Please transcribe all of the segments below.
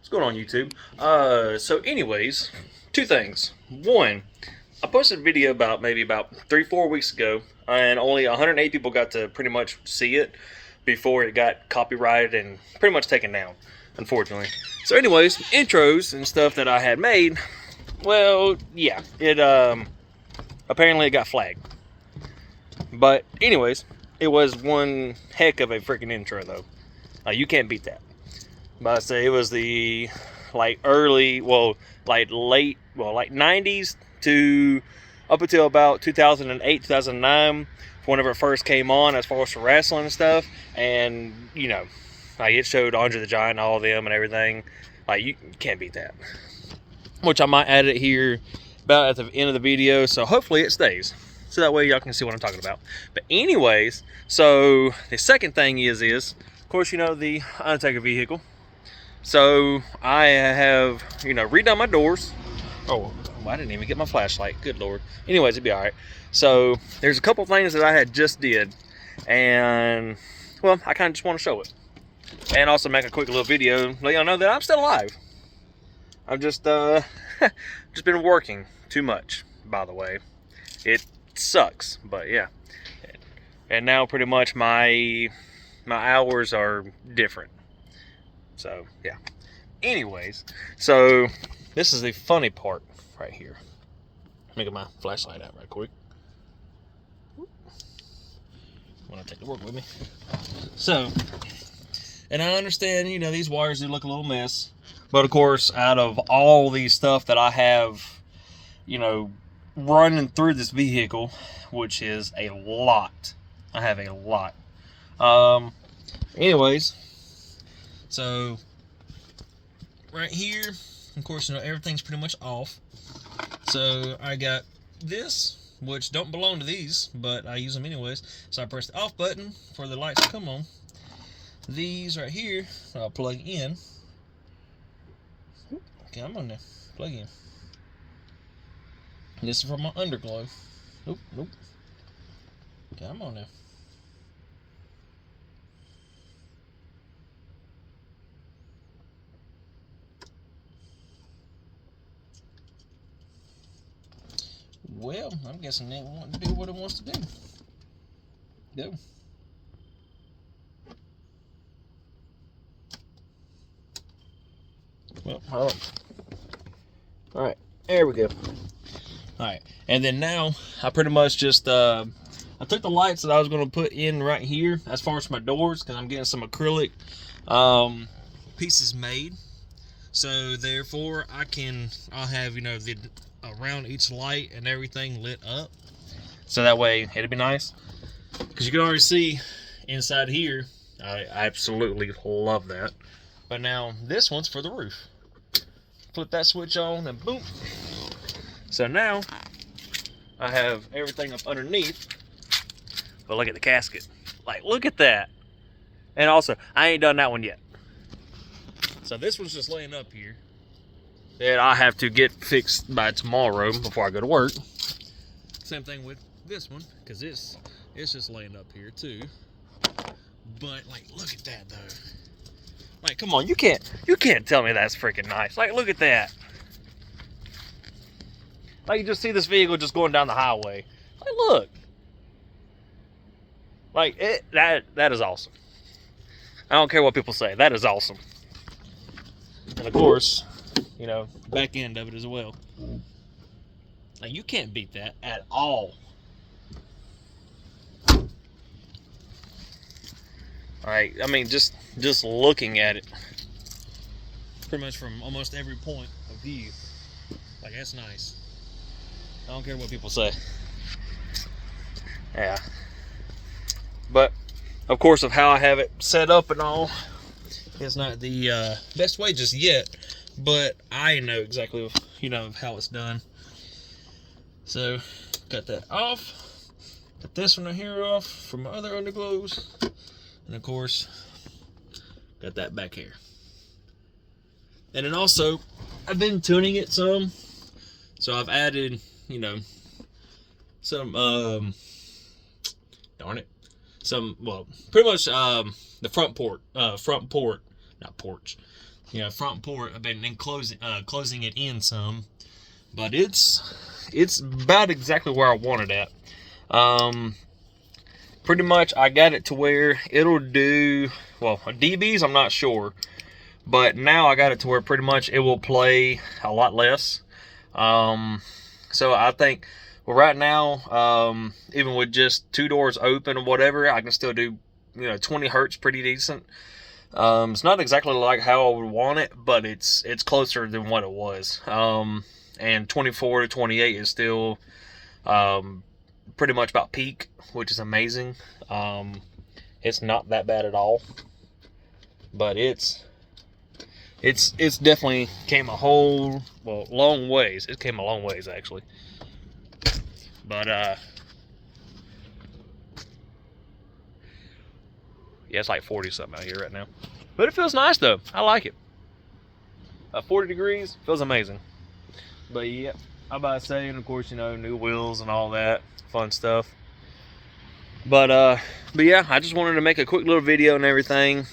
What's going on, YouTube? So anyways, two things. One, I posted a video maybe about 3-4 weeks ago, and only 108 people got to pretty much see it before it got copyrighted and pretty much taken down, unfortunately. So anyways, intros and stuff that I had made, well, yeah, it apparently it got flagged. But anyways, it was one heck of a freaking intro though. You can't beat that. But I say it was the late 90s to up until about 2008, 2009, whenever it first came on as far as for wrestling and stuff. And you know, like it showed Andre the Giant and all of them and everything. Like you can't beat that. Which I might add it here about at the end of the video, so hopefully it stays. So that way y'all can see what I'm talking about. But anyways, so the second thing is of course, you know, the Undertaker vehicle. So I have, redone my doors. Oh, I didn't even get my flashlight. Good Lord. Anyways, it'd be all right. So there's a couple things that I had just did. And, well, I kind of just want to show it. And also make a quick little video, let y'all know that I'm still alive. I've just been working too much, by the way. It sucks, but yeah. And now pretty much my hours are different. So yeah. Anyways, so this is the funny part right here. Let me get my flashlight out right quick. I'm gonna take the work with me. So, and I understand, these wires do look a little mess, but of course, out of all these stuff that I have, running through this vehicle, which is a lot. I have a lot. Anyways, so right here, of course, everything's pretty much off. So I got this, which don't belong to these, but I use them anyways. So I press the off button for the lights to come on. These right here, I'll plug in. Okay, I'm on there. Plug in. This is for my underglow. Nope. Okay, I'm on there. Well, I'm guessing it wants to do what it wants to do. Go. Well, alright, there we go. Alright, and then now, I pretty much just, I took the lights that I was going to put in right here, as far as my doors, because I'm getting some acrylic pieces made. So, therefore, I'll have, the around each light and everything lit up. So that way, it'll be nice. Because you can already see inside here, I absolutely love that. But now, this one's for the roof. Flip that switch on and boom. So now, I have everything up underneath. But look at the casket. Like, look at that. And also, I ain't done that one yet. So this one's just laying up here. That I have to get fixed by tomorrow before I go to work. Same thing with this one, because it's just laying up here too. But like, look at that though. Like, come on, you can't tell me that's freaking nice. Like, look at that. Like, you just see this vehicle just going down the highway. Like, look. Like, that is awesome. I don't care what people say. That is awesome. And of course, back end of it as well. Like, you can't beat that at all. Alright, I mean, just looking at it, pretty much from almost every point of view, like, that's nice. I don't care what people say. Yeah. But, of course, of how I have it set up and all, it's not the best way just yet, but I know exactly, how it's done. So, cut that off. Cut this one right here off from my other underglows. And of course, got that back here. And then also, I've been tuning it some. So I've added, some, darn it. Some, well, pretty much the front port not porch. Front porch. I've been closing it in some, but it's about exactly where I want it at. Pretty much I got it to where it'll do, well, dBs I'm not sure, but now I got it to where pretty much it will play a lot less. So I think, well, right now, even with just 2 doors open or whatever, I can still do 20 hertz pretty decent. It's not exactly like how I would want it, but it's closer than what it was. And 24 to 28 is still pretty much about peak, which is amazing. It's not that bad at all, but it's definitely came a long ways. It came a long ways actually. But yeah, it's like 40 something out here right now, but it feels nice though. I like it. 40 degrees feels amazing. But yeah, I'm about to say, and of course, new wheels and all that fun stuff. But yeah, I just wanted to make a quick little video and everything.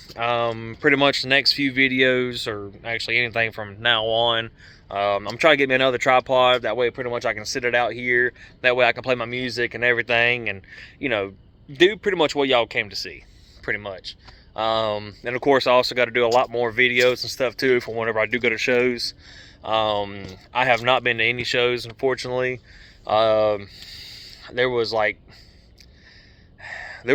Pretty much the next few videos, or actually anything from now on, I'm trying to get me another tripod. That way, pretty much I can sit it out here. That way I can play my music and everything, and do pretty much what y'all came to see, pretty much. And of course, I also got to do a lot more videos and stuff too for whenever I do go to shows. I have not been to any shows, unfortunately. There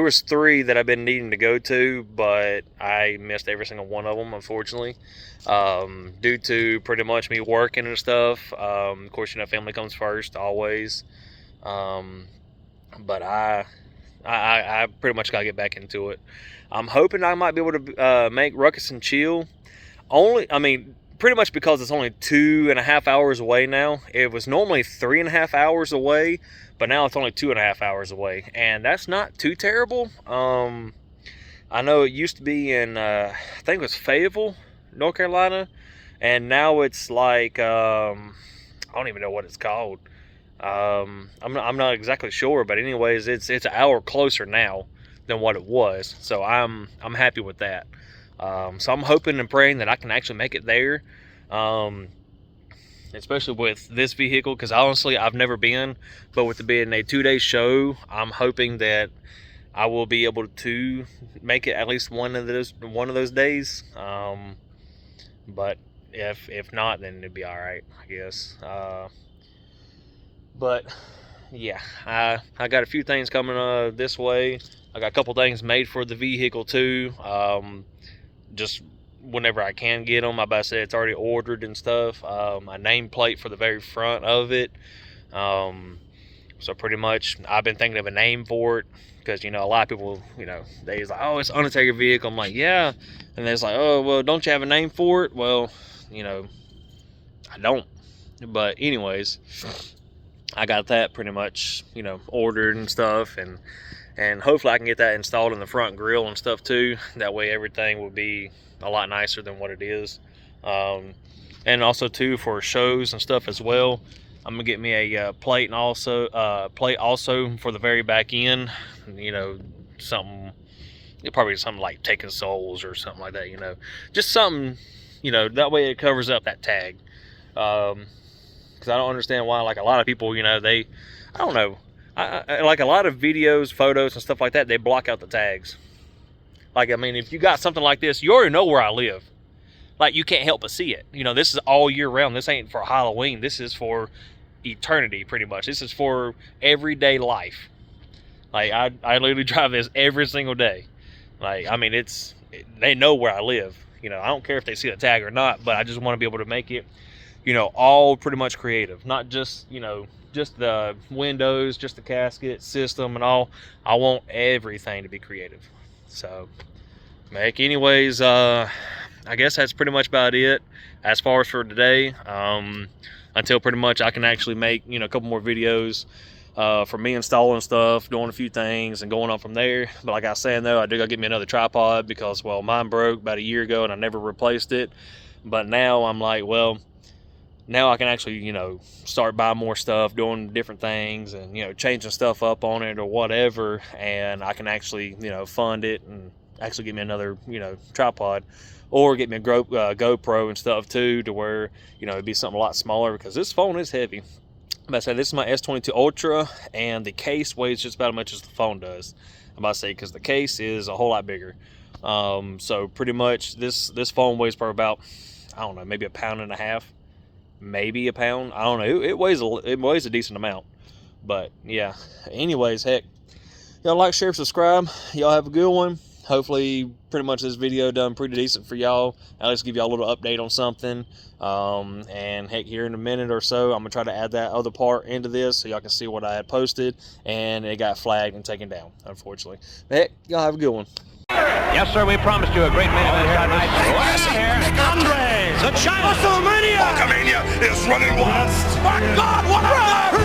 was 3 that I've been needing to go to, but I missed every single one of them, unfortunately, due to pretty much me working and stuff. Of course, family comes first, always. But I pretty much got to get back into it. I'm hoping I might be able to make Ruckus and Chill. Pretty much because it's only 2.5 hours away now. It was normally 3.5 hours away, but now it's only 2.5 hours away, and that's not too terrible. I know it used to be in, I think it was Fayetteville, North Carolina, and now it's like, I don't even know what it's called. I'm not exactly sure, but anyways, it's an hour closer now than what it was, so I'm happy with that. So I'm hoping and praying that I can actually make it there, especially with this vehicle, because honestly I've never been, but with it being a 2-day show, I'm hoping that I will be able to make it at least one of those days. But if not, then it'd be all right, I guess. But yeah, I got a few things coming this way. I got a couple things made for the vehicle too. Just whenever I can get them. I about to say it's already ordered and stuff. A nameplate for the very front of it. So pretty much I've been thinking of a name for it, because a lot of people, they like, oh, it's Undertaker vehicle. I'm like, yeah, and they're like, oh, well, don't you have a name for it? Well, I don't. But anyways, I got that pretty much ordered and stuff, and hopefully I can get that installed in the front grille and stuff too. That way everything will be a lot nicer than what it is. And also too, for shows and stuff as well, I'm gonna get me a plate also for the very back end. Something, probably something like Taking Souls or something like that. Just something, that way it covers up that tag. Because I don't understand why, like, a lot of people, I don't know. I like a lot of videos, photos, and stuff like that, they block out the tags. Like, if you got something like this, you already know where I live. Like, you can't help but see it. This is all year round. This ain't for Halloween. This is for eternity, pretty much. This is for everyday life. Like, I literally drive this every single day. Like, they know where I live. I don't care if they see the tag or not, but I just want to be able to make it, all pretty much creative. Not just, just the windows, just the casket, system, and all. I want everything to be creative. So, anyways, I guess that's pretty much about it as far as for today. Until pretty much I can actually make, a couple more videos for me installing stuff, doing a few things, and going on from there. But like I was saying though, I do gotta get me another tripod, because, well, mine broke about a year ago and I never replaced it. But now I'm like, well, now I can actually, start buying more stuff, doing different things, and, changing stuff up on it or whatever. And I can actually, fund it and actually get me another, tripod. or get me a GoPro and stuff too, to where, you know, it'd be something a lot smaller, because this phone is heavy. I'm about to say, this is my S22 Ultra, and the case weighs just about as much as the phone does. I'm about to say, because the case is a whole lot bigger. So pretty much this phone weighs for about, I don't know, maybe a pound and a half, maybe a pound. I don't know. It weighs a decent amount. But yeah. Anyways, heck, y'all like, share, subscribe. Y'all have a good one. Hopefully, pretty much this video done pretty decent for y'all. I'll just give y'all a little update on something. And heck, here in a minute or so, I'm gonna try to add that other part into this so y'all can see what I had posted, and it got flagged and taken down, unfortunately. But heck, y'all have a good one. Yes, sir, we promised you a great main event tonight. Andre, the China WrestleMania! Hulkamania is running wild. My God, what a